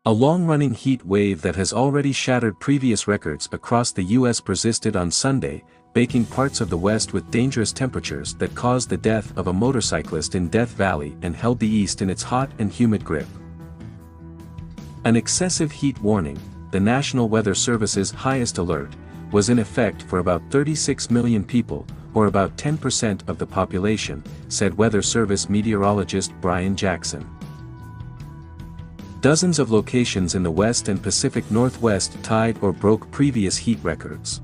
A long-running heat wave that has already shattered previous records across the U.S. persisted on Sunday, baking parts of the West with dangerous temperatures that caused the death of a motorcyclist in Death Valley and held the East in its hot and humid grip. An excessive heat warning, the National Weather Service's highest alert, was in effect for about 36 million people, or about 10% of the population, said Weather Service meteorologist Brian Jackson. Dozens of locations in the West and Pacific Northwest tied or broke previous heat records.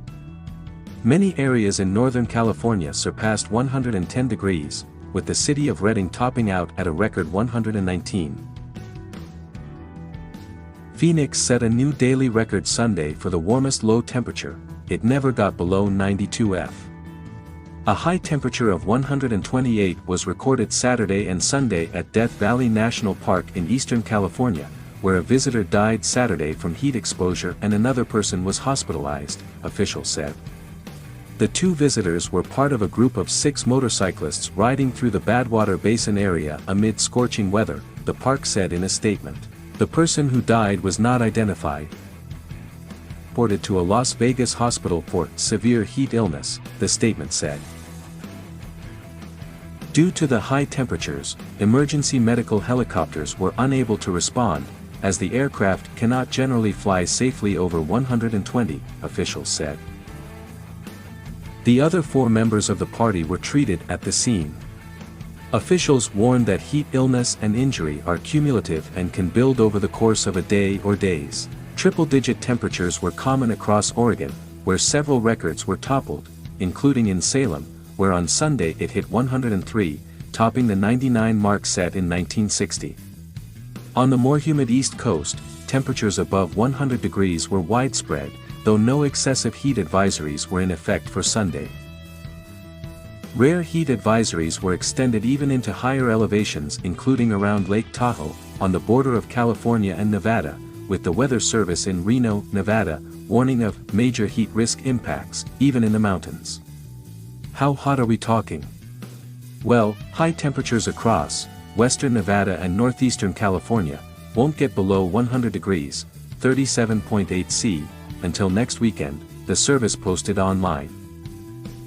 Many areas in Northern California surpassed 110 degrees, with the city of Redding topping out at a record 119. Phoenix set a new daily record Sunday for the warmest low temperature. It never got below 92 F. A high temperature of 128 was recorded Saturday and Sunday at Death Valley National Park in eastern California, where a visitor died Saturday from heat exposure and another person was hospitalized, officials said. The two visitors were part of a group of 6 motorcyclists riding through the Badwater Basin area amid scorching weather, the park said in a statement. The person who died was not identified. Reported to a Las Vegas hospital for severe heat illness, the statement said. Due to the high temperatures, emergency medical helicopters were unable to respond, as the aircraft cannot generally fly safely over 120, officials said. The other 4 members of the party were treated at the scene. Officials warned that heat illness and injury are cumulative and can build over the course of a day or days. Triple-digit temperatures were common across Oregon, where several records were toppled, including in Salem, where on Sunday it hit 103, topping the 99 mark set in 1960. On the more humid East Coast, temperatures above 100 degrees were widespread, though no excessive heat advisories were in effect for Sunday. Rare heat advisories were extended even into higher elevations, including around Lake Tahoe, on the border of California and Nevada, with the Weather Service in Reno, Nevada, warning of major heat risk impacts, even in the mountains. How hot are we talking? Well, high temperatures across western Nevada and northeastern California won't get below 100 degrees, 37.8 C, until next weekend, the service posted online.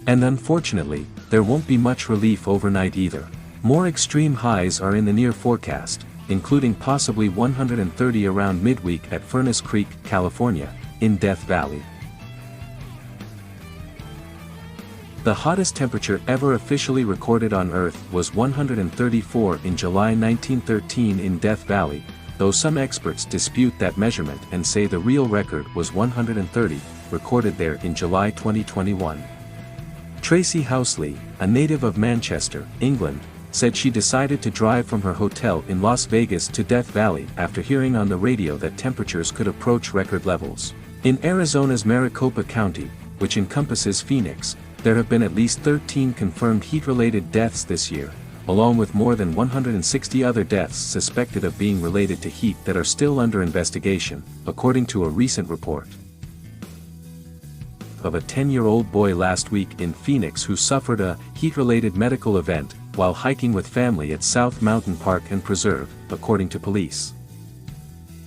And unfortunately, there won't be much relief overnight either. More extreme highs are in the near forecast, including possibly 130 around midweek at Furnace Creek, California, in Death Valley. The hottest temperature ever officially recorded on Earth was 134 in July 1913 in Death Valley, though some experts dispute that measurement and say the real record was 130, recorded there in July 2021. Tracy Housley, a native of Manchester, England, said she decided to drive from her hotel in Las Vegas to Death Valley after hearing on the radio that temperatures could approach record levels. In Arizona's Maricopa County, which encompasses Phoenix, there have been at least 13 confirmed heat-related deaths this year, along with more than 160 other deaths suspected of being related to heat that are still under investigation, according to a recent report of a 10-year-old boy last week in Phoenix who suffered a heat-related medical event while hiking with family at South Mountain Park and Preserve, according to police.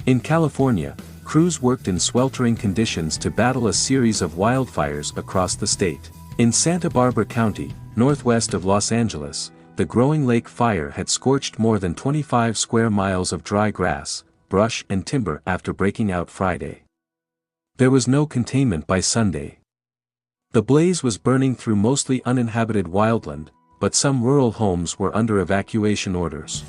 In California, crews worked in sweltering conditions to battle a series of wildfires across the state. In Santa Barbara County, northwest of Los Angeles, the growing lake fire had scorched more than 25 square miles of dry grass, brush and timber after breaking out Friday. There was no containment by Sunday. The blaze was burning through mostly uninhabited wildland, but some rural homes were under evacuation orders.